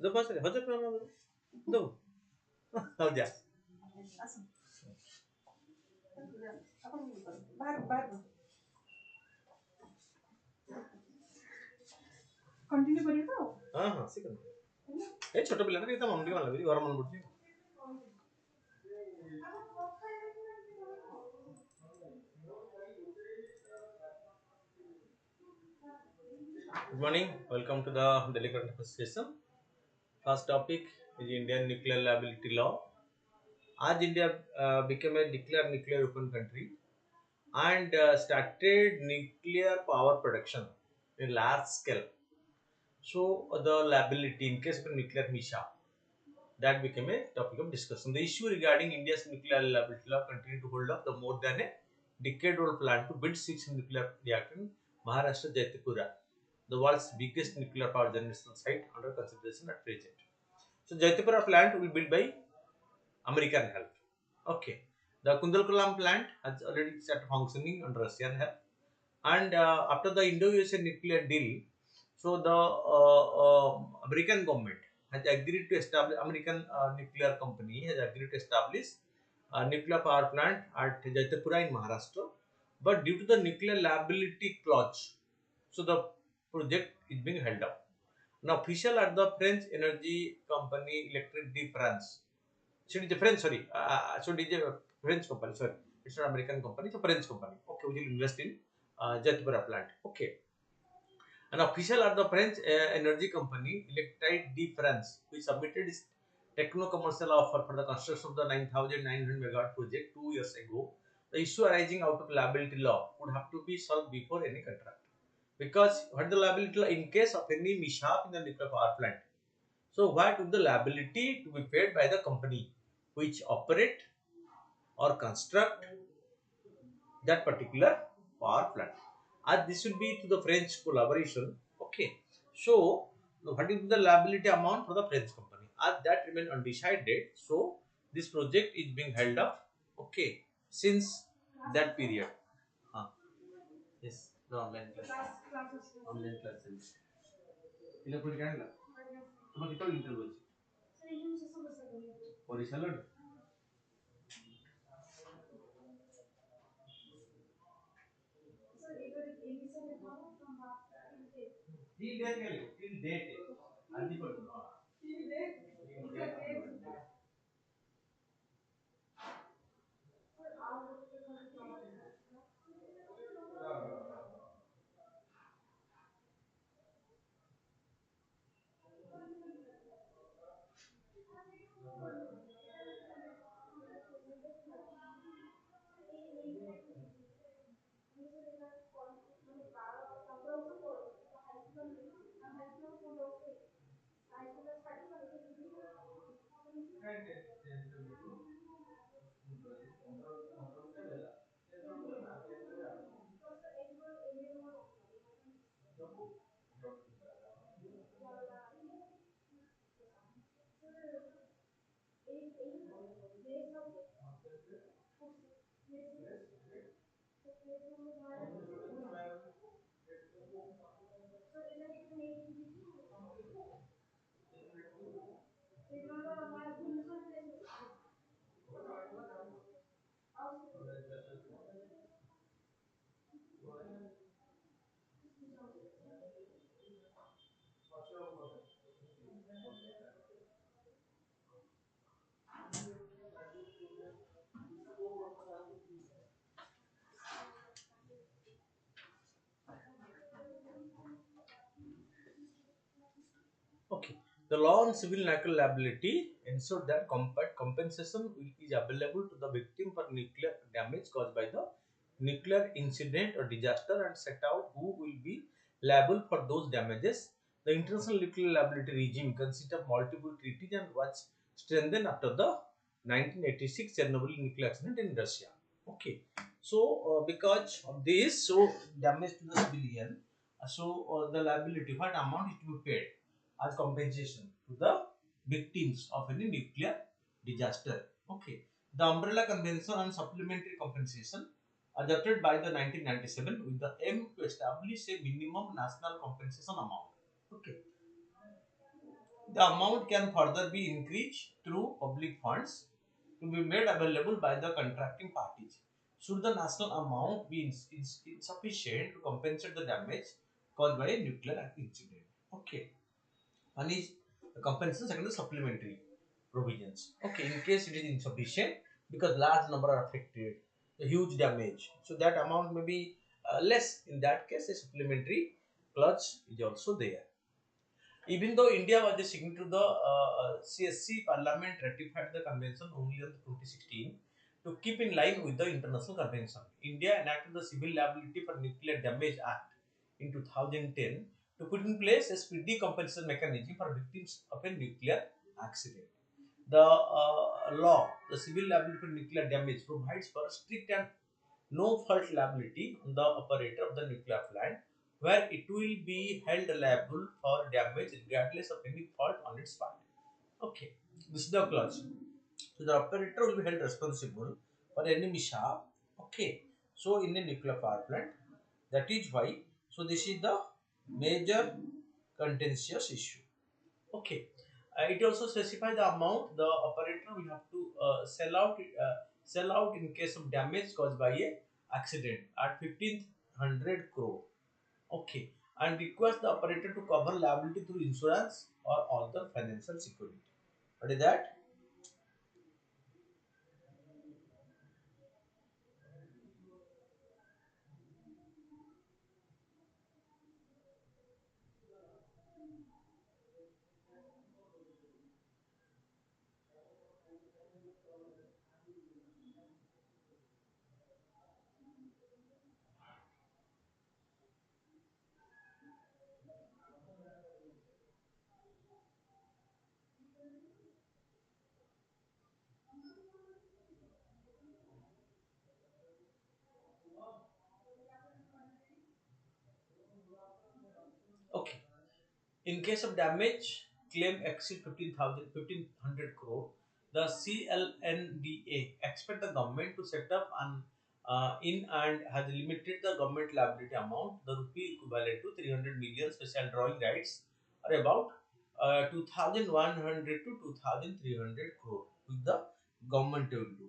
दो पास रे हजार टका दो हो जा कंटिन्यू करिए तो हां हां से कर ए छोट पिला ना एकदम मन लगे घर मन पड़ती Good morning. Welcome to the Delhi Current Affairs session. First topic is Indian nuclear liability law. As India became a declared nuclear open country and started nuclear power production in large scale. So the liability in case of a nuclear mishap that became a topic of discussion. The issue regarding India's nuclear liability law continued to hold up the more than a decade-old plan to build 6 nuclear reactors in Maharashtra Jaitapura, the world's biggest nuclear power generation site under consideration at present. So Jaitapura plant will be built by American help. Okay. The Kundalkulam plant has already started functioning under Russian help. And after the Indo-USA nuclear deal, so the American government has agreed to establish, American nuclear company has agreed to establish a nuclear power plant at Jaitapura in Maharashtra. But due to the nuclear liability clause, so the project is being held up. Now, official at the French energy company Electric de France. So it is a French, sorry. So it is a French company, sorry. It's not American company, it's a French company. Okay, we will invest in Jaitapura plant. Okay. An official at the French energy company Electric de France, which submitted its techno-commercial offer for the construction of the 9,900 megawatt project 2 years ago. The issue arising out of liability law would have to be solved before any contract. Because what the liability law in case of any mishap in the nuclear power plant? So what would the liability to be paid by the company which operate or construct that particular power plant? As this will be to the French collaboration. Okay. So what is the liability amount for the French company? As that remain undecided. So this project is being held up. Okay. Since that period. Yes. The online class. Online classes. Odisha Lord. Till date. Adi padunna. Okay. The law on civil nuclear liability ensures that compensation is available to the victim for nuclear damage caused by the nuclear incident or disaster and set out who will be liable for those damages. The international nuclear liability regime consists of multiple treaties and was strengthened after the 1986 Chernobyl nuclear accident in Russia. Okay. So because of this, so damage to the civilian, the liability, what amount is to be paid as compensation to the victims of any nuclear disaster. Okay. The Umbrella Convention on Supplementary Compensation adopted by the 1997 with the aim to establish a minimum national compensation amount. Okay. The amount can further be increased through public funds to be made available by the contracting parties. Should the national amount be insufficient to compensate the damage caused by a nuclear incident? Okay. One is the compensation, second is supplementary provisions. Okay, in case it is insufficient because large number are affected, a huge damage, so that amount may be less. In that case, a supplementary clause is also there. Even though India was a signatory to the CSC, Parliament ratified the convention only on 2016 to keep in line with the international convention. India enacted the Civil Liability for Nuclear Damage Act in 2010 to put in place a speedy compensation mechanism for victims of a nuclear accident. The law, the Civil Liability for Nuclear Damage, provides for strict and no fault liability on the operator of the nuclear plant, where it will be held liable for damage regardless of any fault on its part. Okay, this is the clause. So the operator will be held responsible for any mishap. Okay, so in a nuclear power plant, that is why. So this is the major contentious issue. Okay, it also specifies the amount the operator will have to sell out in case of damage caused by a accident at 1500 crore. Okay, and request the operator to cover liability through insurance or other financial security. What is that? Okay. In case of damage, claim exceed 1500 crore, the CLNDA expect the government to set up an in and has limited the government liability amount, the rupee equivalent to 300 million special drawing rights, or about 2100 to 2300 crore, with the government will do.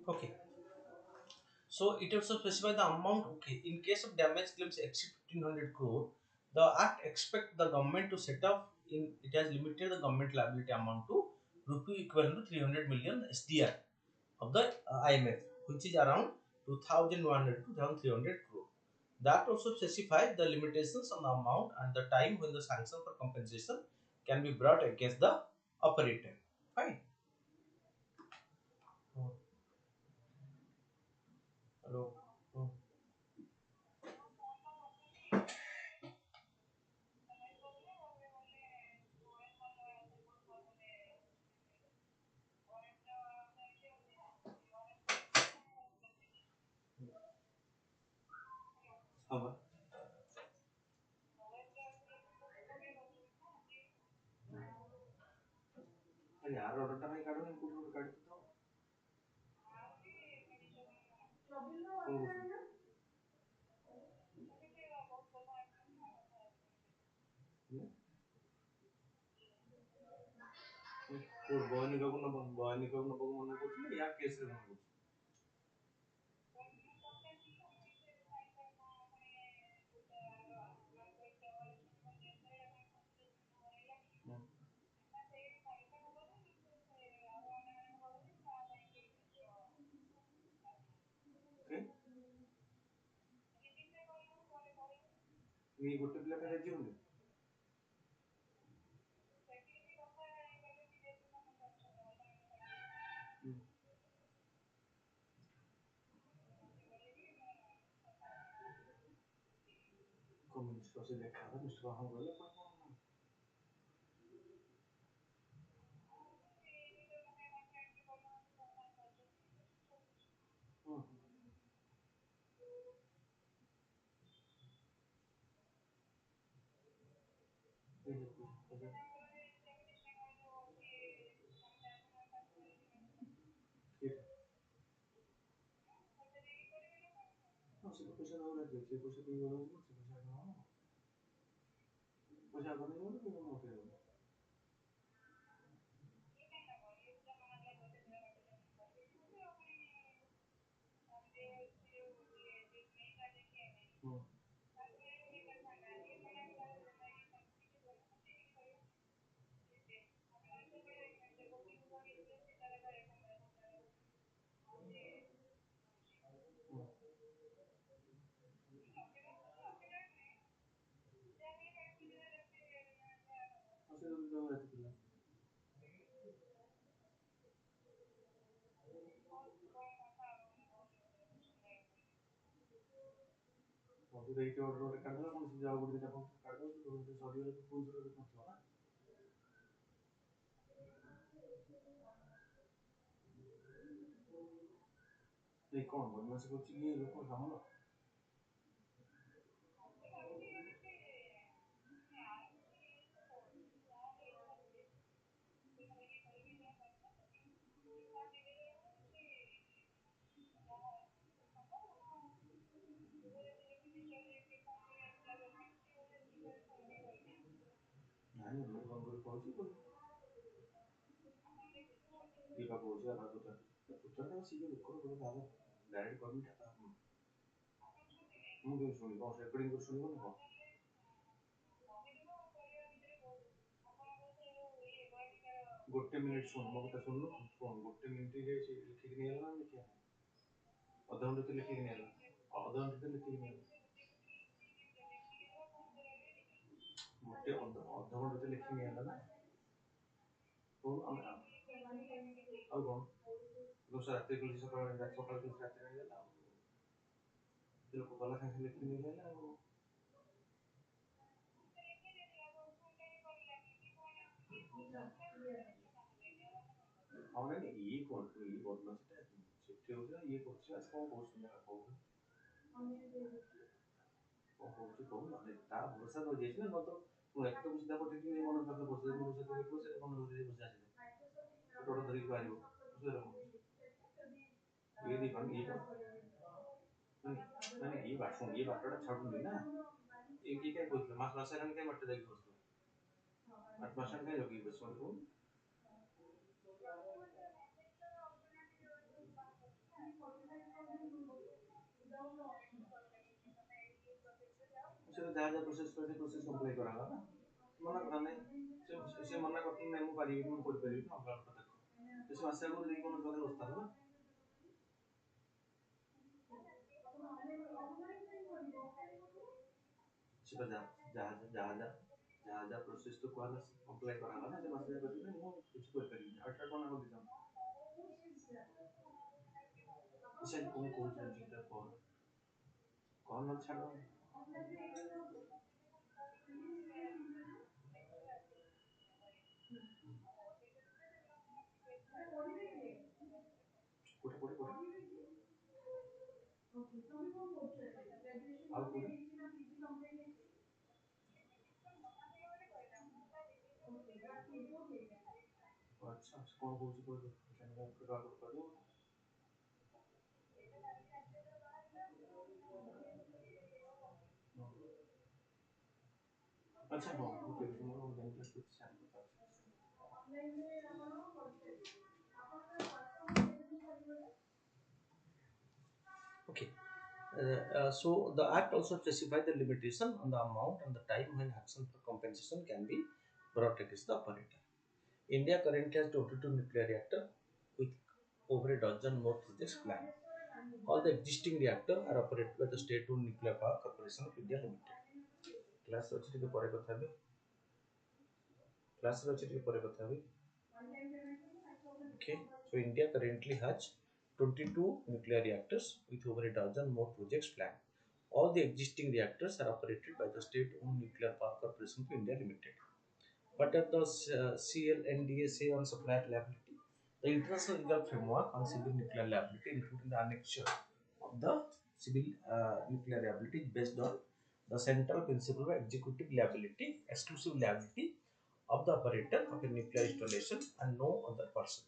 Okay. So it also specify the amount. Okay, in case of damage claims exceed 1500 crore, the Act expect the government to set up in. It has limited the government liability amount to rupee equivalent to 300 million SDR of the IMF, which is around 2100 to 2300 crore. That also specifies the limitations on the amount and the time when the sanction for compensation can be brought against the operator. Fine. Hmm. Hello. Hmm. Haba. यार order टा काढू मी कुठे कुठे काढतो तो कोण गोष्ट କୋଉ ବୈନିକକୁ ନବାକୁ ମନା କରୁଥିଲେ ୟା କେସରେ ମନା କରୁଥିଲେ ଓକେ मी ଗୋଟେ ପିଲାଟା ରାଜି ହଉନି କମ୍ୟୁନିଷ୍ଟ ସେ ଦେଖା ହେଲା ମିଷ୍ଟର ବାହାମ ଗଲେ ଆପଣ କଣ ହଁ ହଁ ସେ ପଇସା ଦବାକୁ ରାଜି ଅଛି ସେ ପଇସା ଦେଇ ଗଲା ଯିବ ସେ ପଇସା ଆଗ ପଇସା ଆଗ ନେଇଗଲେ କିନ୍ତୁ ମୋଟେ ହଁ Okay. So the Act also specifies the limitation on the amount and the time when action for compensation can be brought against the operator. India currently has 22 nuclear reactors with over a dozen more projects planned. All the existing reactors are operated by the state-owned Nuclear Power Corporation of India Limited. Class ଅଛି ଟିକେ ପରେ କଥା ହେବି. Class ଅଛି ଟିକେ ପରେ କଥା ହେବି. Okay. So India currently has 22 nuclear reactors with over a dozen more projects planned. All the existing reactors are operated by the state-owned Nuclear Power Corporation of India Limited. What are the CLNDA say on supplier liability? The international legal framework on civil nuclear liability, including the annexure of the civil nuclear liability, is based on the central principle of executive liability, exclusive liability of the operator of a nuclear installation and no other person.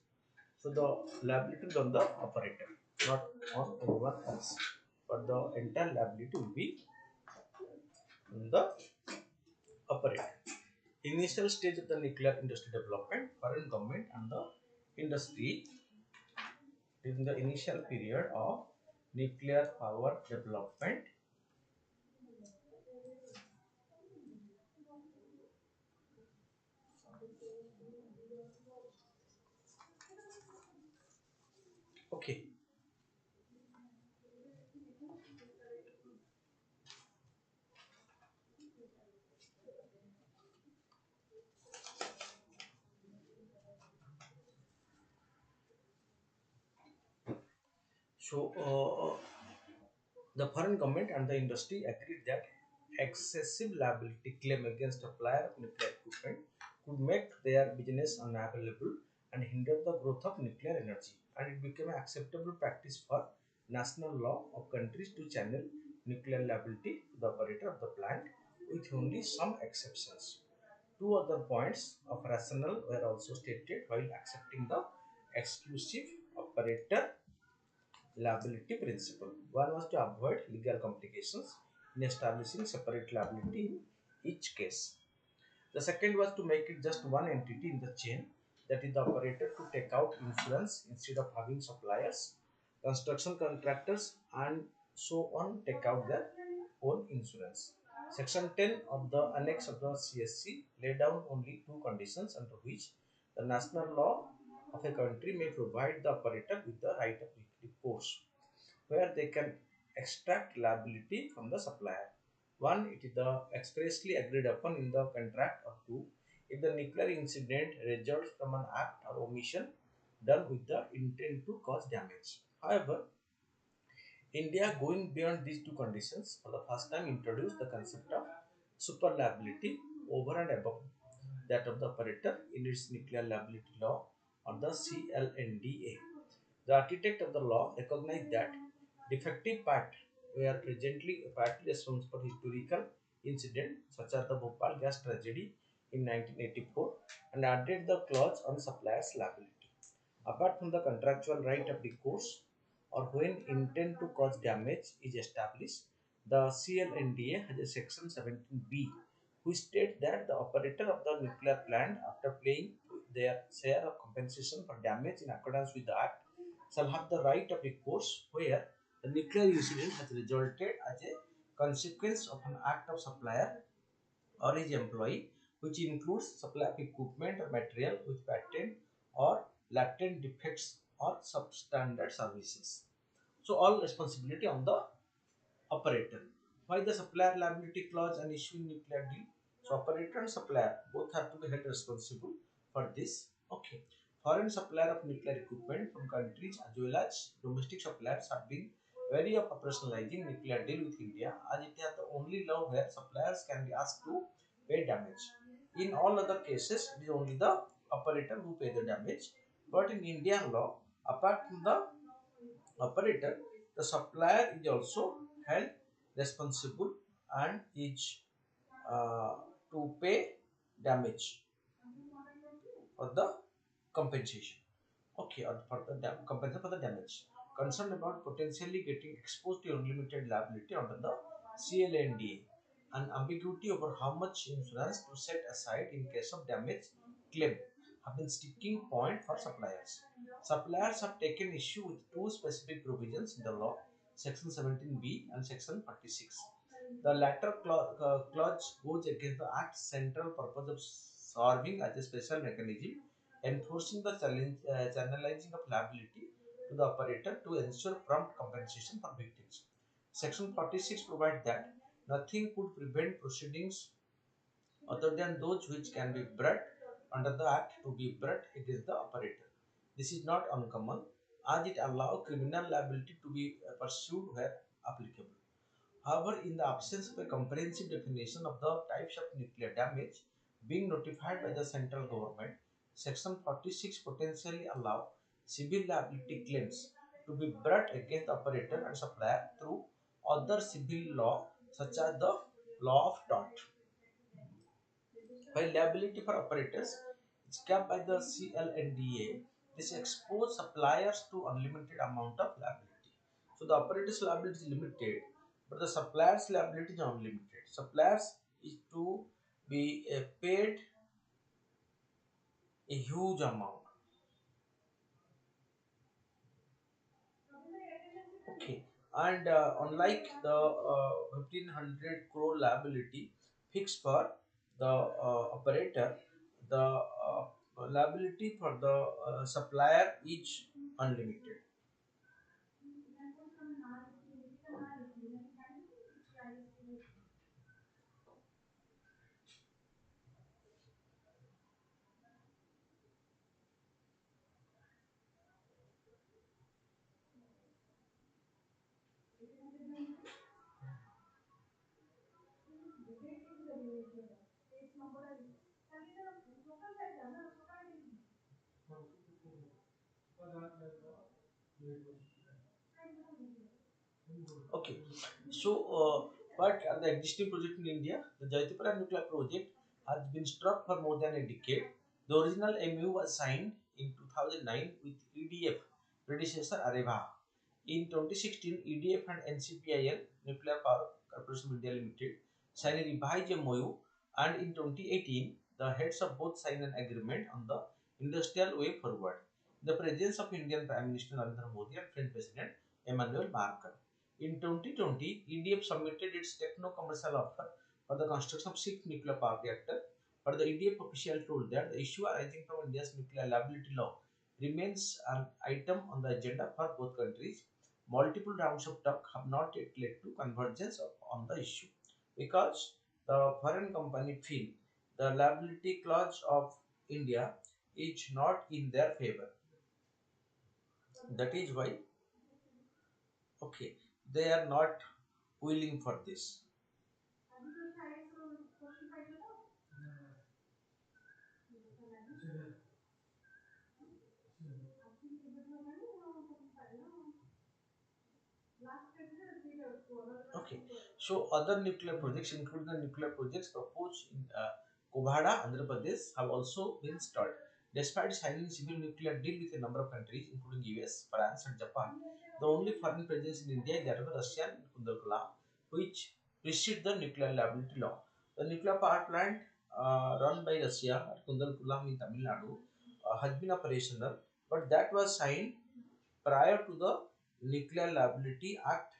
So the liability is on the operator, not on anyone else. But the entire liability will be on the operator. Initial stage of the nuclear industry development, foreign government and the industry during the initial period of nuclear power development. Okay. So, the foreign government and the industry agreed that excessive liability claim against supplier of nuclear equipment could make their business unavailable and hinder the growth of nuclear energy. And it became an acceptable practice for national law of countries to channel nuclear liability to the operator of the plant with only some exceptions. Two other points of rationale were also stated while accepting the exclusive operator liability principle. One was to avoid legal complications in establishing separate liability in each case. The second was to make it just one entity in the chain, that is the operator, to take out insurance instead of having suppliers, construction contractors, and so on take out their own insurance. Section 10 of the annex of the CSC laid down only two conditions under which the national law of a country may provide the operator with the right of recourse, where they can extract liability from the supplier. One, it is the expressly agreed upon in the contract, or two, if the nuclear incident results from an act or omission done with the intent to cause damage. However, India, going beyond these two conditions, for the first time introduced the concept of super liability over and above that of the operator in its nuclear liability law, or the CLNDA. The architect of the law recognized that defective part were presently partly responsible for historical incidents such as the Bhopal gas tragedy in 1984, and added the clause on supplier's liability. Apart from the contractual right of recourse, or when intent to cause damage is established, the CLNDA has a section 17B which states that the operator of the nuclear plant, after paying their share of compensation for damage in accordance with the Act, shall have the right of recourse where the nuclear incident has resulted as a consequence of an act of supplier or his employee, which includes supply of equipment or material with patent or latent defects or substandard services. So all responsibility on the operator. Why the supplier liability clause and issue in nuclear deal? So operator and supplier both have to be held responsible for this. Okay. Foreign supplier of nuclear equipment from countries as well as domestic suppliers have been wary of operationalizing nuclear deal with India, as it is the only law where suppliers can be asked to pay damage. In all other cases, it is only the operator who pay the damage. But in Indian law, apart from the operator, the supplier is also held responsible and is uh, to pay damage or the compensation. Okay, or for the compensation for the damage. Concerned about potentially getting exposed to unlimited liability under the CLNDA, and ambiguity over how much insurance to set aside in case of damage claim have been sticking point for suppliers. Suppliers have taken issue with two specific provisions in the law, Section 17B and Section 46. The latter clause goes against the Act's central purpose of serving as a special mechanism enforcing the channelizing of liability to the operator to ensure prompt compensation for victims. Section 46 provides that nothing could prevent proceedings other than those which can be brought under the Act to be brought against the operator. This is not uncommon, as it allows criminal liability to be pursued where applicable. However, in the absence of a comprehensive definition of the types of nuclear damage being notified by the central government, Section 46 potentially allow civil liability claims to be brought against the operator and supplier through other civil law such as the law of tort. While liability for operators is capped by the CLNDA, this exposes suppliers to unlimited amount of liability. So the operator's liability is limited, but the supplier's liability is unlimited. Suppliers is to be paid a huge amount. Okay, and unlike the 1500 crore liability fixed for the operator, the liability for the supplier is unlimited. Okay, so but the existing project in India, the Jaitipura nuclear project, has been struck for more than a decade. The original MU was signed in 2009 with EDF predecessor Areva. In 2016, EDF and NCPIL Nuclear Power Corporation of India Limited signed a revised MOU, and in 2018, the heads of both signed an agreement on the industrial way forward. The presence of Indian Prime Minister Narendra Modi and French President Emmanuel Macron. In 2020, EDF submitted its techno-commercial offer for the construction of six nuclear power reactors, but the EDF official told that the issue arising from India's nuclear liability law remains an item on the agenda for both countries. Multiple rounds of talk have not yet led to convergence on the issue because the foreign company feel the liability clause of India is not in their favor. That is why, okay, they are not willing for this. Okay, so other nuclear projects, including the nuclear projects proposed in Kovada, Andhra Pradesh, have also been stalled. Despite signing civil nuclear deal with a number of countries, including US, France, and Japan, the only foreign presence in India is that of Russia and Kundalkala, which precede the nuclear liability law. The nuclear power plant run by Russia at Kundalkulam in Tamil Nadu has been operational, but that was signed prior to the Nuclear Liability Act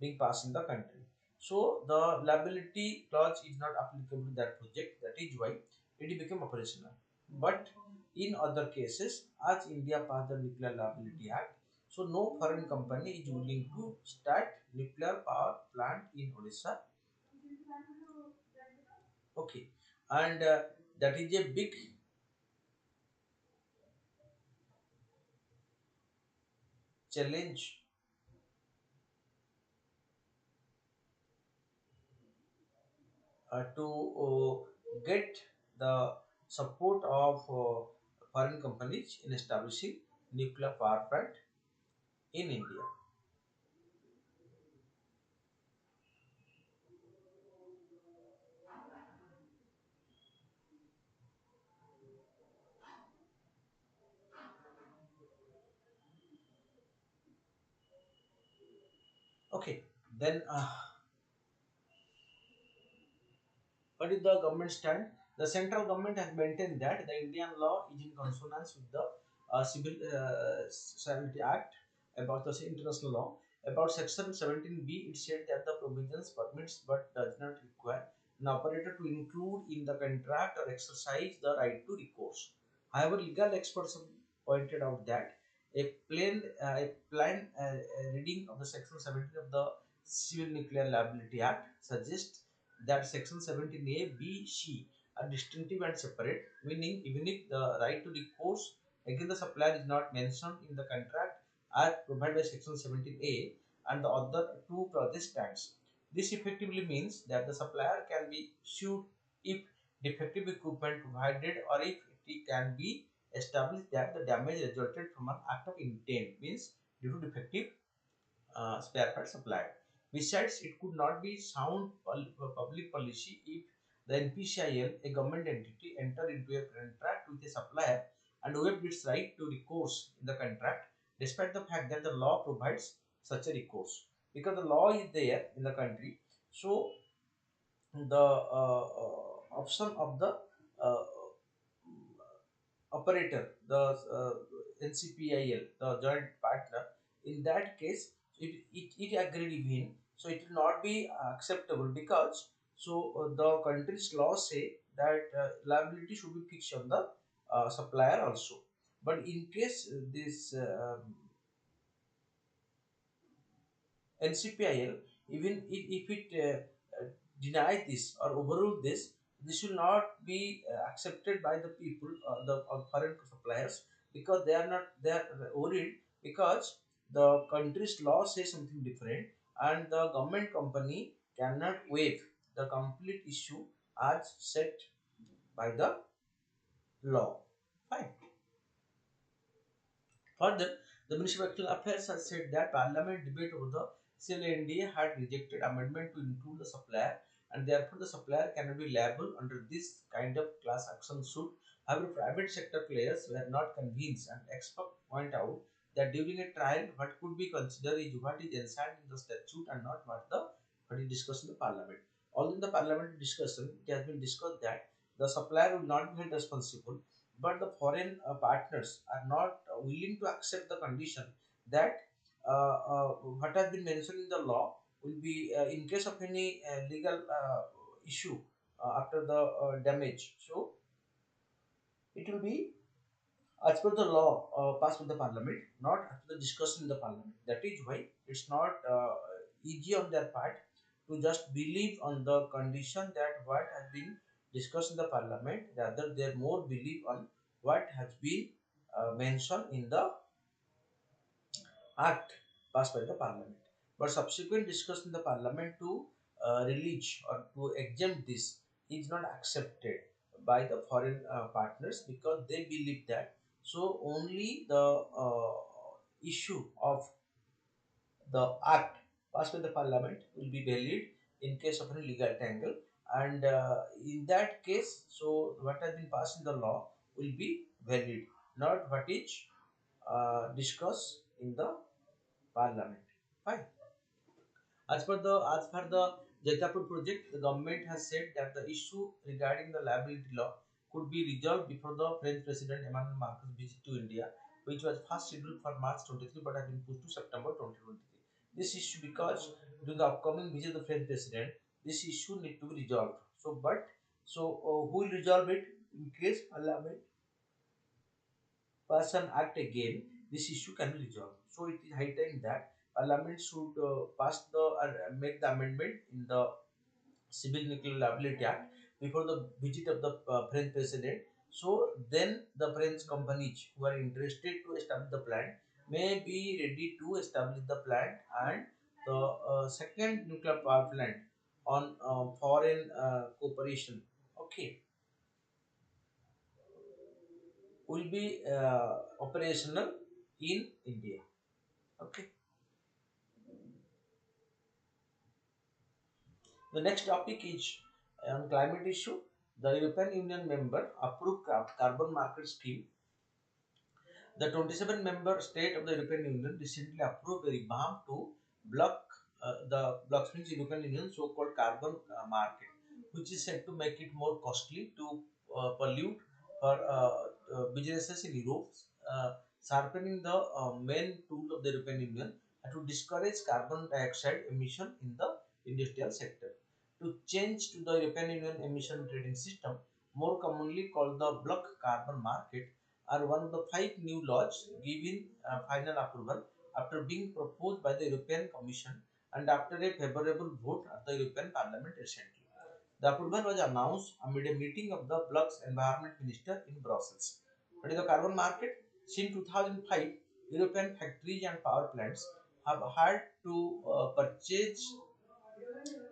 being passed in the country. So the liability clause is not applicable to that project. That is why it became operational. But in other cases, as India passed the Nuclear Liability Act, so no foreign company is willing to start nuclear power plant in Odisha. Okay, and that is a big challenge to get the support of foreign companies in establishing nuclear power plant in India. Okay, then what is the government stand? The central government has maintained that the Indian law is in consonance with the Civil Society Act about the international law. About Section 17B, it said that the provisions permits but does not require an operator to include in the contract or exercise the right to recourse. However, legal experts have pointed out that a plain reading of the Section 17 of the Civil Nuclear Liability Act suggests that Section 17A, B, C are distinctive and separate, meaning even if the right to recourse against the supplier is not mentioned in the contract as provided by Section 17A, and the other two clauses stands. This effectively means that the supplier can be sued if defective equipment provided or if it can be established that the damage resulted from an act of intent, means due to defective spare parts supplied. Besides, it could not be sound public policy if the NPCIL, a government entity, entered into a contract with a supplier and waived its right to recourse in the contract, despite the fact that the law provides such a recourse. Because the law is there in the country, so the option of the uh, operator, the NCPIL, the joint partner, in that case, it agreed even. So it will not be acceptable because so the country's laws say that liability should be fixed on the supplier also. But in case this NCPIL, even if it deny this or overrule this, this will not be accepted by the people, the foreign suppliers, because they are worried because the country's law says something different, and the government company cannot waive the complete issue as set by the law. Fine. Further, the Ministry of External Affairs has said that Parliament debate over the CLNDA had rejected amendment to include the supplier, and therefore the supplier cannot be liable under this kind of class action suit. However, private sector players were not convinced, and experts point out that during a trial, what could be considered is what is enshrined in the statute and not what is discussed in the Parliament. Although in the Parliament discussion, it has been discussed that the supplier will not be held responsible, but the foreign partners are not willing to accept the condition that what has been mentioned in the law will be in case of any legal issue after the damage. So it will be as per the law passed by the parliament, not after the discussion in the parliament. That is why it's not easy on their part to just believe on the condition that what has been discussed in the parliament. Rather, they more believe on what has been mentioned in the act passed by the parliament. But subsequent discussion in the parliament to release or to exempt this is not accepted by the foreign partners because they believe that so only the issue of the act passed by the parliament will be valid in case of any legal tangle, and in that case so what has been passed in the law will be valid, not what is discussed in the parliament. Fine. As per the Jaitapur project, the government has said that the issue regarding the liability law could be resolved before the French President Emmanuel Macron's visit to India, which was first scheduled for March 23 but has been pushed to September 2023. This issue because during the upcoming visit of the French President, this issue need to be resolved. Who will resolve it in case Parliament pass an act again? This issue can be resolved. So it is high time that Parliament should pass the make the amendment in the Civil Nuclear Liability Act before the visit of the French President. So then the French companies who are interested to establish the plant may be ready to establish the plant, and the second nuclear power plant on foreign cooperation, okay, will be operational in India. Okay. The next topic is on climate issue. The European Union member approved carbon market scheme. The 27 member state of the European Union recently approved a revamp to block the blocks means European Union so-called carbon market, which is said to make it more costly to pollute for businesses in Europe, sharpening the main tool of the European Union and to discourage carbon dioxide emission in the industrial sector. To change to the European Union emission trading system, more commonly called the block carbon market, are one of the five new laws given final approval after being proposed by the European Commission and after a favorable vote at the European Parliament recently. The approval was announced amid a meeting of the bloc's environment minister in Brussels. What is the carbon market? Since 2005, European factories and power plants have had to purchase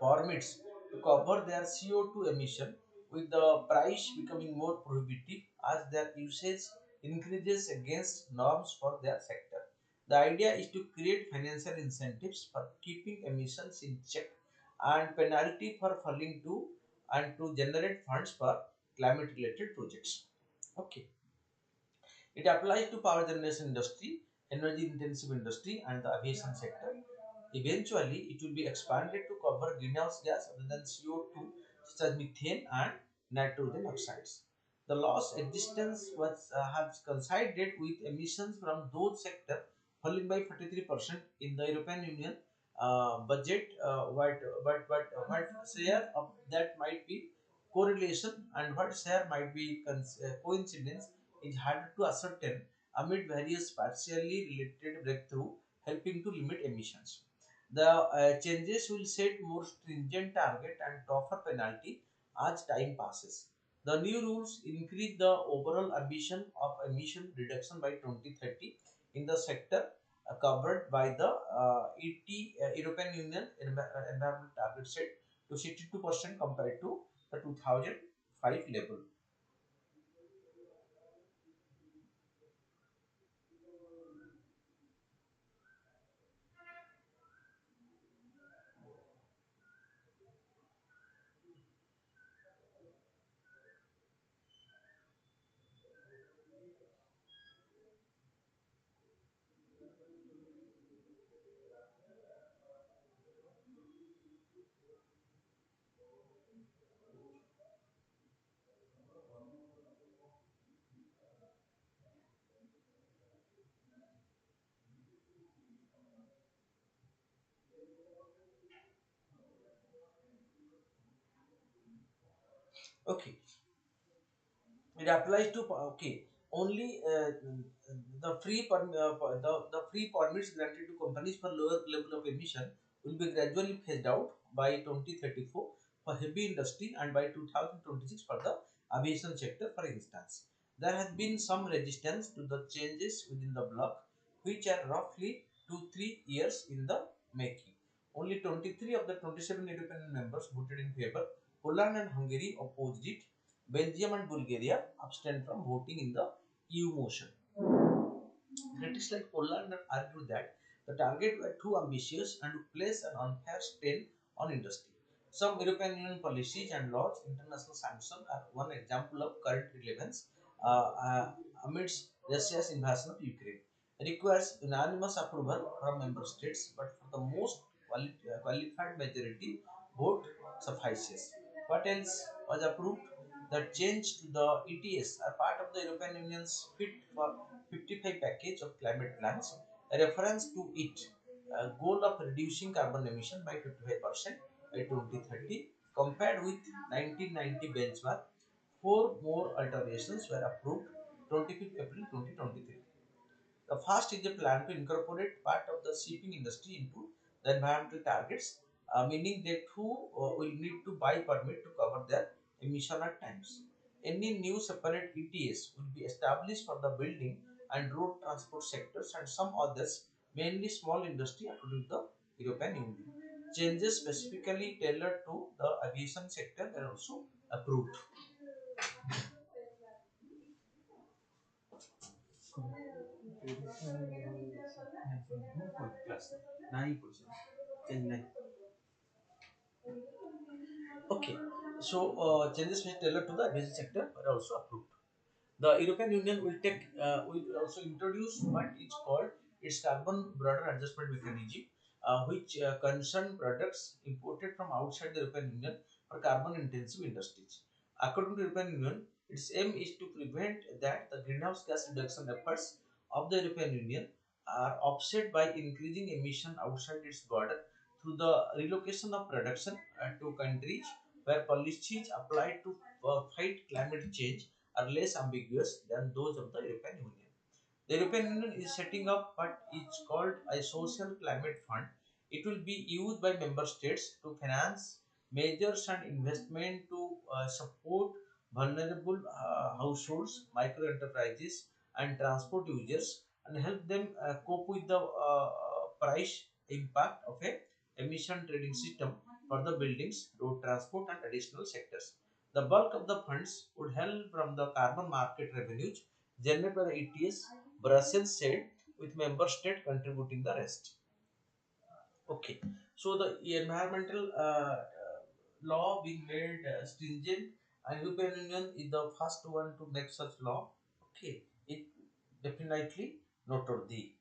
permits to cover their CO2 emission, with the price becoming more prohibitive as their usage increases against norms for their sector. The idea is to create financial incentives for keeping emissions in check and penalty for failing to and to generate funds for climate related projects. Okay. It applies to power generation industry, energy intensive industry and the aviation sector. Eventually, it will be expanded to cover greenhouse gas other than CO2 such as methane and nitrogen oxides. The law's existence was has coincided with emissions from those sectors falling by 43% in the European Union budget. What share of that might be correlation and what share might be coincidence is harder to ascertain amid various partially related breakthrough helping to limit emissions. The changes will set more stringent target and tougher penalty as time passes. The new rules increase the overall ambition of emission reduction by 2030 in the sector covered by the European Union environment target set to 62% compared to the 2005 level. Okay, it applies to only the free permits granted to companies for lower level of emission will be gradually phased out by 2034 for heavy industry and by 2026 for the aviation sector. For instance, there has been some resistance to the changes within the bloc, which are roughly 2 3 years in the making. Only 23 of the 27 European members voted in favor. Poland and Hungary opposed it. Belgium and Bulgaria abstained from voting in the EU motion. Critics like Poland argue that the target were too ambitious and would place an unfair strain on industry. Some European Union policies and laws, international sanctions are one example of current relevance amidst Russia's invasion of Ukraine. It requires unanimous approval from member states, but for the most qualified majority, vote suffices. What else was approved? The change to the ETS are part of the European Union's Fit for 55 package of climate plans. A reference to it, a goal of reducing carbon emission by 55% by 2030 compared with 1990 benchmark. Four more alterations were approved 25th April 2023. The first is a plan to incorporate part of the shipping industry into the environmental targets, meaning they too will need to buy permit to cover their emission at times. Any new separate ETS will be established for the building and road transport sectors and some others, mainly small industry according to the European Union. Changes specifically tailored to the aviation sector were also approved. Okay, so changes which tailored to the aviation sector were also approved. The European Union will also introduce what is called its carbon border adjustment mechanism, which concern products imported from outside the European Union for carbon intensive industries. According to European Union, its aim is to prevent that the greenhouse gas reduction efforts of the European Union are offset by increasing emission outside its border through the relocation of production to countries where policies applied to fight climate change are less ambiguous than those of the European Union. The European Union is setting up what is called a social climate fund. It will be used by member states to finance measures and investment to support vulnerable households, micro enterprises, and transport users and help them cope with the price impact of a emission trading system for the buildings, road transport, and additional sectors. The bulk of the funds would help from the carbon market revenues generated by the ETS, Brussels said, with member state contributing the rest. Okay, so the environmental law being made stringent, and European Union is the first one to make such law. Okay, it definitely noted the.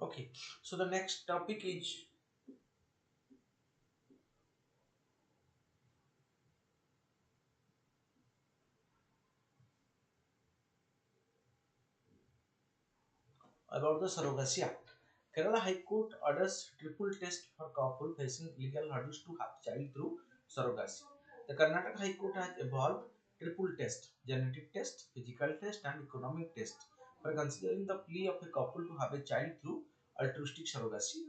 Okay, so the next topic is about the Surrogacy Act. Kerala High Court orders triple test for couple facing legal hurdles to have child through surrogacy. The Karnataka High Court has evolved triple test, genetic test, physical test, and economic test for considering the plea of a couple to have a child through altruistic surrogacy,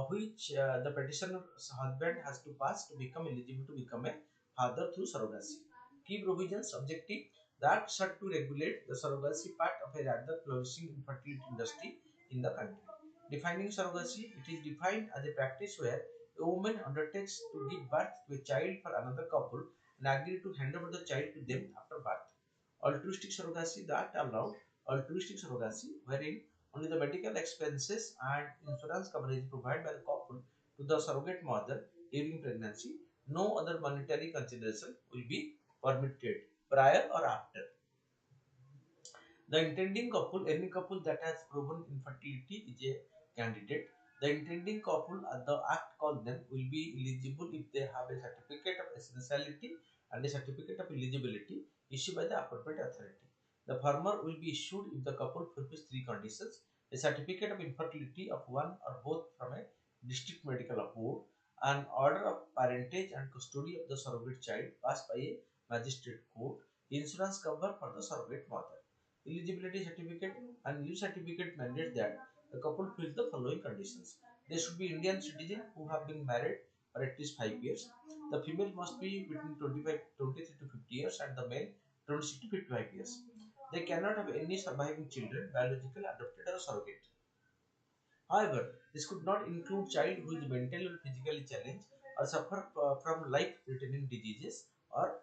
which the petitioner's husband has to pass to become eligible to become a father through surrogacy. Key provisions objective that sought to regulate the surrogacy part of a rather flourishing infertility industry in the country. Defining surrogacy, it is defined as a practice where a woman undertakes to give birth to a child for another couple and agree to hand over the child to them after birth. Altruistic surrogacy that allowed altruistic surrogacy wherein only the medical expenses and insurance coverage provided by the couple to the surrogate mother during pregnancy. No other monetary consideration will be permitted prior or after. The intending couple, any couple that has proven infertility is a candidate. The intending couple, the act called them, will be eligible if they have a certificate of essentiality and a certificate of eligibility issued by the appropriate authority. The former will be issued if the couple fulfills three conditions: a certificate of infertility of one or both from a district medical board, an order of parentage and custody of the surrogate child passed by a magistrate court, insurance cover for the surrogate mother. Eligibility certificate and leave certificate mandates that the couple fills the following conditions. They should be Indian citizens who have been married for at least 5 years. The female must be between 23 to 50 years and the male 26 to 55 years. They cannot have any surviving children, biological, adopted or surrogate. However, this could not include child who is mentally or physically challenged or suffer from life-threatening diseases or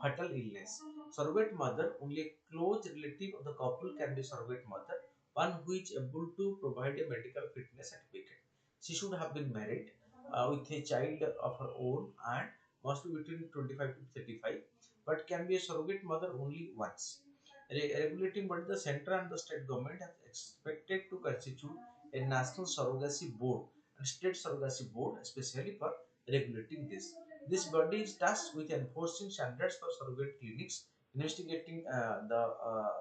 fatal illness. Surrogate mother, only a close relative of the couple can be surrogate mother, one who is able to provide a medical fitness certificate. She should have been married with a child of her own and must be between 25 to 35, but can be a surrogate mother only once. Regulating body, the central and the state government has expected to constitute a national surrogacy board and state surrogacy board especially for regulating this. This body is tasked with enforcing standards for surrogate clinics, investigating the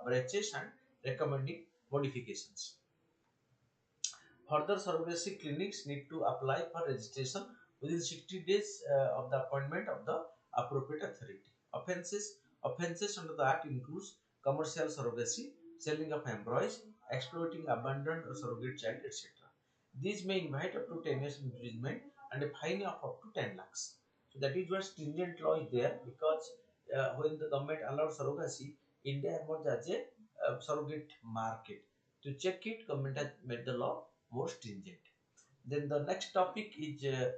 breaches and recommending modifications. Further, surrogacy clinics need to apply for registration within 60 days of the appointment of the appropriate authority. Offenses under the Act includes commercial surrogacy, selling of embryos, exploiting abandoned or surrogate child, etc. These may invite up to 10 years imprisonment and a fine of up to 10 lakhs. So that is where stringent law is there, because when the government allowed surrogacy, India emerged as a surrogate market. To check it, government has made the law more stringent. Then the next topic is a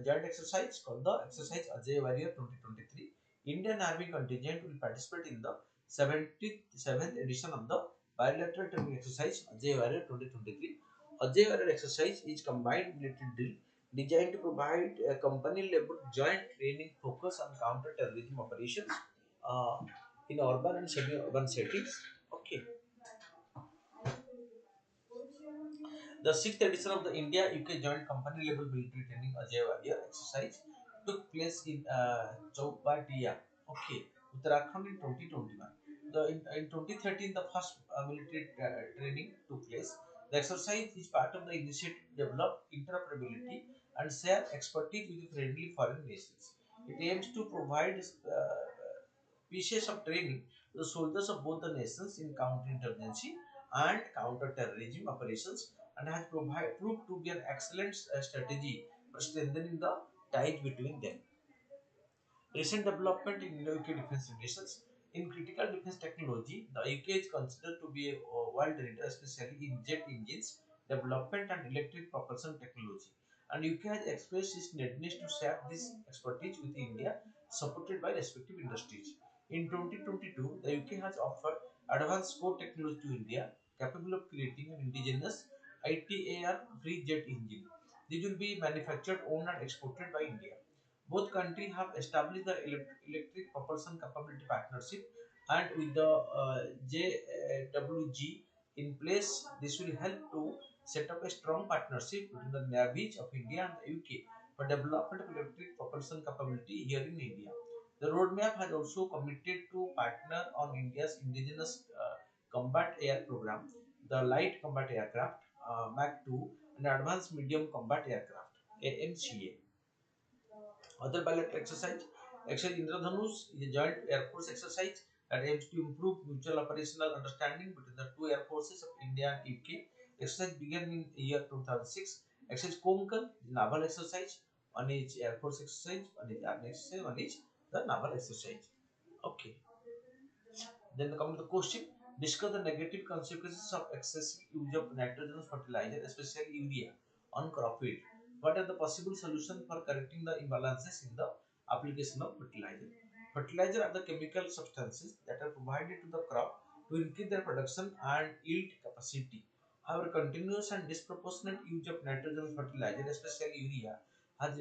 joint exercise called the exercise Ajay Warrior 2023. Indian Army contingent will participate in the 77th edition of the bilateral training exercise Ajay Warrior 2023. Ajay Warrior exercise is combined military drill designed to provide a company level joint training focus on counter terrorism operations uh, in urban and semi-urban settings. Okay. The sixth edition of the India-UK Joint Company Level Military Training Ajay Warrior exercise took place in Chowpatia, okay, Uttarakhand in 2021. In 2013, the first military training took place. The exercise is part of the initiative to develop interoperability and share expertise with friendly foreign nations. It aims to provide pieces of training to the soldiers of both the nations in counterinsurgency and counter-terrorism operations, and has proved to be an excellent strategy for strengthening the ties between them. Recent development in UK defense relations. In critical defense technology, the UK is considered to be a world leader, especially in jet engines development and electric propulsion technology. And UK has expressed its readiness to share this expertise with India, supported by respective industries. In 2022, the UK has offered advanced core technology to India, capable of creating an indigenous ITAR free jet engine. These will be manufactured, owned, and exported by India. Both countries have established the electric propulsion capability partnership, and with the JWG in place, this will help to set up a strong partnership between the navies of India and the UK for development of electric propulsion capability here in India. The roadmap has also committed to partner on India's indigenous combat air program, the Light Combat Aircraft Mach 2 and Advanced Medium Combat Aircraft AMCA. Other bilateral exercise Indradhanush is a joint air force exercise that aims to improve mutual operational understanding between the two air forces of India and UK. Exercise began in the year 2006. Exercise Konkan is naval exercise. One is air force exercise, one is army exercise, one is the naval exercise. Okay. Then coming to the question, discuss the negative consequences of excessive use of nitrogen fertilizer, especially urea, on crop yield. What are the possible solutions for correcting the imbalances in the application of fertilizer? Fertilizer are the chemical substances that are provided to the crop to increase their production and yield capacity. However, continuous and disproportionate use of nitrogen fertilizer, especially urea, has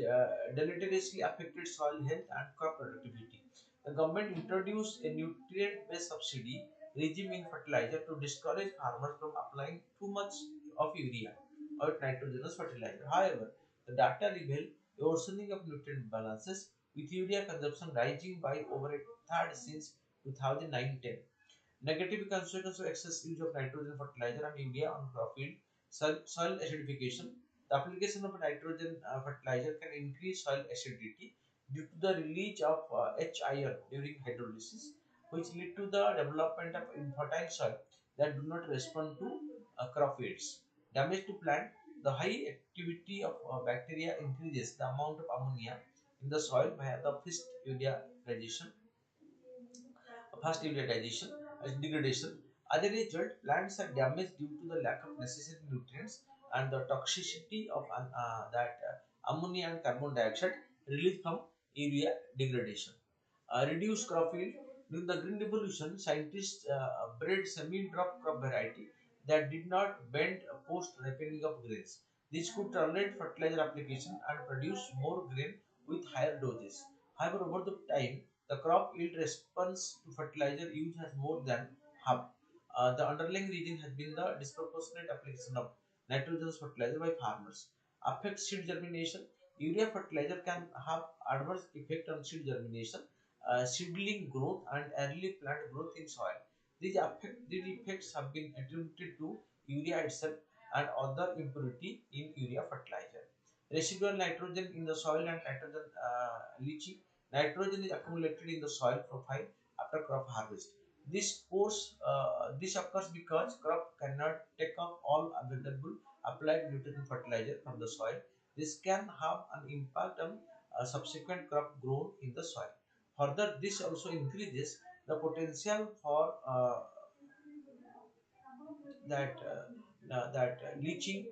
deleteriously affected soil health and crop productivity. The government introduced a nutrient-based subsidy regime in fertilizer to discourage farmers from applying too much of urea or nitrogenous fertilizer. However, the data reveal a worsening of nutrient balances, with urea consumption rising by over a third since 2009-10. Negative consequences of excess use of nitrogen fertilizer and urea on crop yield, soil acidification. The application of nitrogen fertilizer can increase soil acidity due to the release of H iron during hydrolysis, which lead to the development of infertile soil that do not respond to crop yields. Damage to plant. The high activity of bacteria increases the amount of ammonia in the soil via the fast urea digestion and degradation. As a result, plants are damaged due to the lack of necessary nutrients and the toxicity of that ammonia and carbon dioxide released from urea degradation. Reduced crop yield. During the Green Revolution, scientists bred semi-drop crop variety that did not bend post-ripening of grains. This could tolerate fertilizer application and produce more grain with higher doses. However, over the time, the crop yield response to fertilizer use has more than half. The underlying reason has been the disproportionate application of nitrogenous fertilizer by farmers. Affects seed germination. Urea fertilizer can have adverse effect on seed germination, seedling growth, and early plant growth in soil. These effects have been attributed to urea itself and other impurity in urea fertilizer. Residual nitrogen in the soil and nitrogen leaching. Nitrogen is accumulated in the soil profile after crop harvest. This occurs because crop cannot take up all available applied nutrient fertilizer from the soil. This can have an impact on subsequent crop grown in the soil. Further, this also increases the potential for leaching,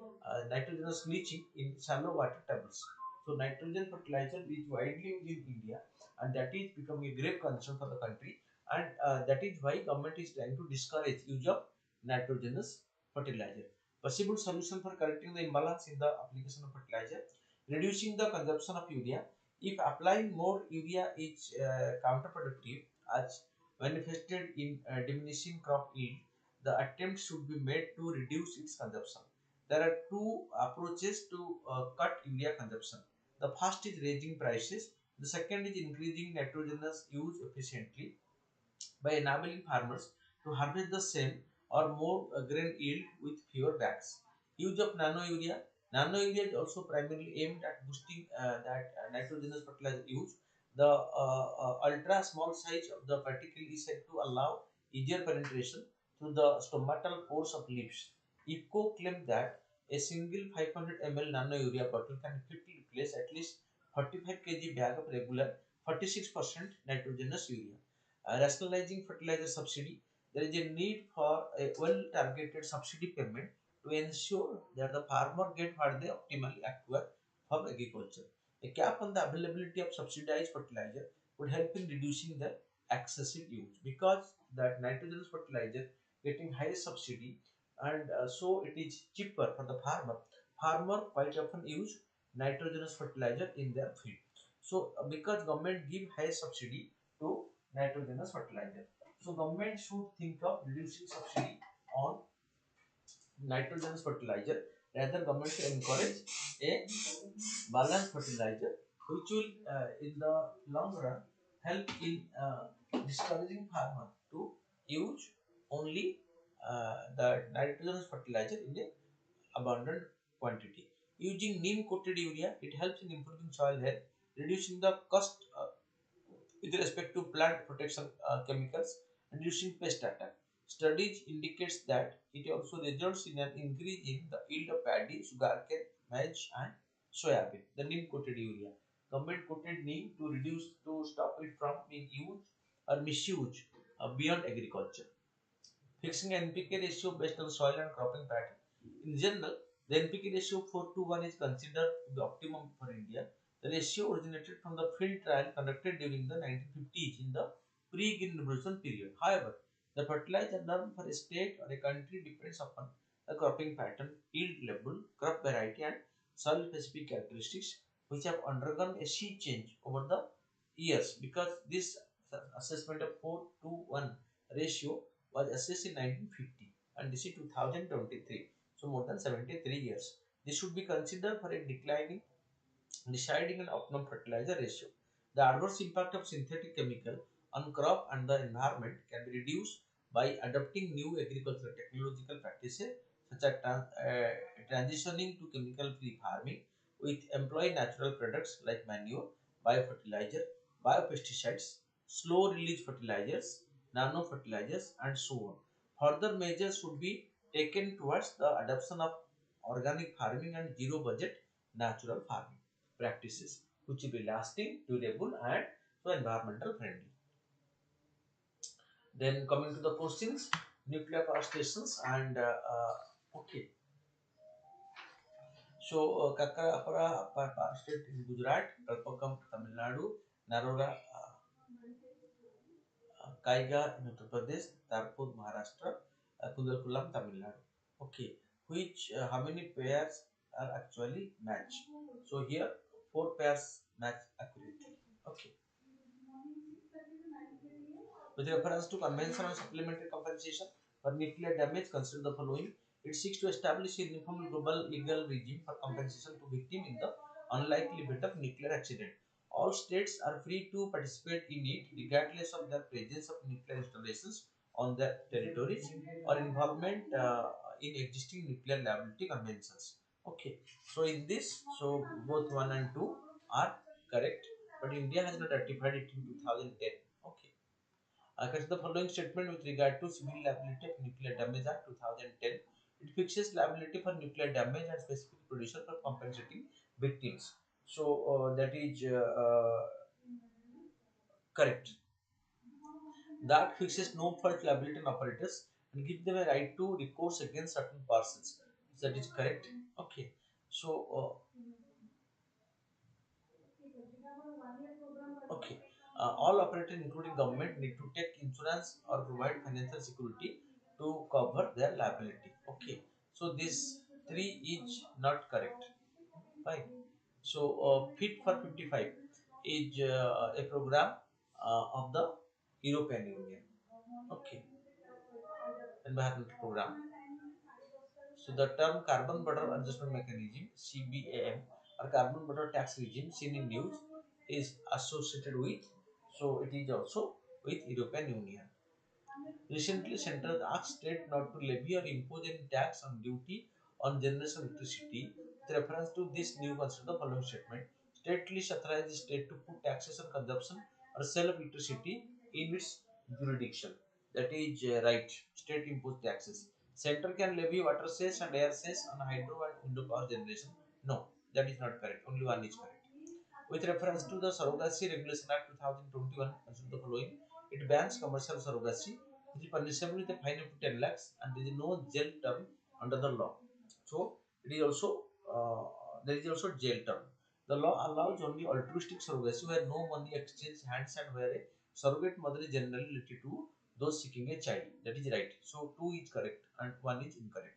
nitrogenous leaching in shallow water tables. So nitrogen fertilizer is widely used in India, and that is becoming a grave concern for the country. And that is why government is trying to discourage use of nitrogenous fertilizer. Possible solution for correcting the imbalance in the application of fertilizer: reducing the consumption of urea. If applying more urea is counterproductive, as manifested in diminishing crop yield, the attempt should be made to reduce its consumption. There are two approaches to cut urea consumption. The first is raising prices. The second is increasing nitrogenous use efficiently by enabling farmers to harvest the same or more grain yield with fewer bags. Use of nano urea. Nano urea is also primarily aimed at boosting that nitrogenous fertilizer use. The ultra small size of the particle is said to allow easier penetration through the stomatal pores of leaves. IFCO claimed that a single 500 ml nano urea bottle can effectively replace at least 45 kg bag of regular 46% nitrogenous urea. Rationalizing fertilizer subsidy. There is a need for a well-targeted subsidy payment to ensure that the farmer get what they optimally acquire from agriculture. A cap on the availability of subsidized fertilizer would help in reducing the excessive use, because that nitrogenous fertilizer getting higher subsidy, and so it is cheaper for the farmer. Farmer quite often use nitrogenous fertilizer in their field. So because government give higher subsidy to nitrogenous fertilizer, so government should think of reducing subsidy on nitrogenous fertilizer Rather, government should encourage a balanced fertilizer, which will in the long run help in discouraging farmer to use only the nitrogenous fertilizer in a abundant quantity. Using neem coated urea, it helps in improving soil health, reducing the cost with respect to plant protection chemicals, and reducing pest attack. Studies indicates that it also results in an increase in the yield of paddy, sugarcane, maize, and soybean. The neem coated urea. Government coated neem to reduce to stop it from being used or misused beyond agriculture. Fixing NPK ratio based on soil and cropping pattern. In general, the NPK ratio 4:1 is considered the optimum for India. The ratio originated from the field trial conducted during the 1950s in the pre-green revolution period. However, the fertilizer norm for a state or a country depends upon the cropping pattern, yield level, crop variety, and soil specific characteristics, which have undergone a sea change over the years. Because this assessment of 4:1 ratio was assessed in 1950 and this is 2023, so more than 73 years. This should be considered for a declining deciding an optimum fertilizer ratio. The adverse impact of synthetic chemical on crop and the environment can be reduced by adopting new agricultural technological practices such as transitioning to chemical-free farming with employing natural products like manure, biofertilizer, biopesticides, slow-release fertilizers, nano fertilizers, and so on. Further measures should be taken towards the adoption of organic farming and zero-budget natural farming practices which will be lasting, durable, and so environmental friendly. Then coming to the questions, nuclear power stations and okay. So Kakkapara power state in Gujarat, Kalpakam Tamil Nadu, Narora Kaiga in Uttar Pradesh, Tarpur Maharashtra, Kundalkulam Tamil Nadu. Okay, which how many pairs are actually matched? So here four pairs match accurately. Okay. With reference to convention on supplementary compensation for nuclear damage, consider the following. It seeks to establish a uniform global legal regime for compensation to victims in the unlikely event of nuclear accident. All states are free to participate in it regardless of their presence of nuclear installations on their territories or involvement in existing nuclear liability conventions. Okay, so in this, so both 1 and 2 are correct, but India has not ratified it in 2010. Okay. Consider the following statement with regard to Civil Liability of Nuclear Damage Act 2010. It fixes liability for nuclear damage and specific provision for compensating victims. So that is correct. That fixes no fault liability on operators and gives them a right to recourse against certain persons. That is correct. Okay. So okay. All operators, including government, need to take insurance or provide financial security to cover their liability. Okay. So this three is not correct. Fine. So Fit for 55 is a program of the European Union. Okay. Environmental program. So the term carbon border adjustment mechanism (CBAM) or carbon border tax regime seen in news is associated with. So it is also with European Union. Recently, Central asked state not to levy or impose any tax on duty on generation of electricity. With reference to this new concept, the following statement: state list authorizes the state to put taxes on consumption or sale of electricity in its jurisdiction. That is right. State impose taxes. Center can levy water cess and air cess on hydro and wind power generation. No, that is not correct. Only one is correct. With reference to the Surrogacy Regulation Act 2021, consider the following. It bans commercial surrogacy. It is punishable with a fine up to 10 lakhs and there is no jail term under the law. So, it is also there is also jail term. The law allows only altruistic surrogacy where no money exchange hands and where a surrogate mother is generally related to those seeking a child. That is right. So, 2 is correct and 1 is incorrect.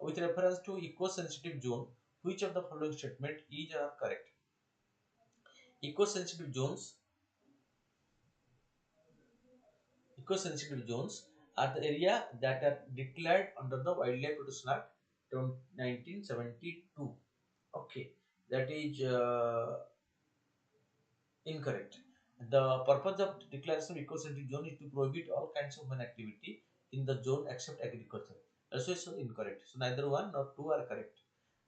With reference to eco-sensitive zone, which of the following statement is correct? Eco-sensitive zones Eco-sensitive zones are the area that are declared under the Wildlife Protection Act 1972. Okay, that is incorrect. The purpose of declaration of eco-centric zone is to prohibit all kinds of human activity in the zone except agriculture. Also, it's incorrect. So neither one nor two are correct.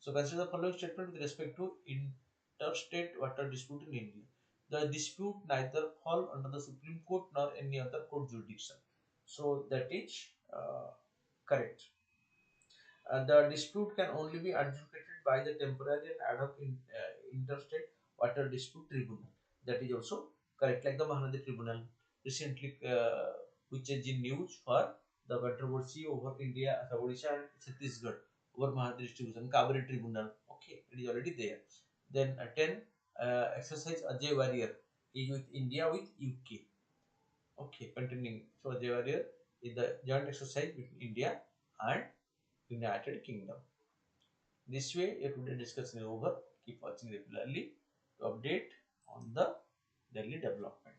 So consider the following statement with respect to interstate water dispute in India. The dispute neither fall under the Supreme Court nor any other court jurisdiction. So that is correct. The dispute can only be adjudicated by the temporary and ad hoc interstate water dispute tribunal. That is also correct, like the Mahanadi tribunal recently, which is in news for the controversy over India, Odisha and Chhattisgarh over Mahanadi distribution, Kaveri tribunal. Okay, it is already there. Then 10 exercise Ajay Warrior is with India with UK. Okay, continuing. So Ajay Warrior is the joint exercise between India and United Kingdom. This way, your today discussion is over. Keep watching regularly to update on the daily development.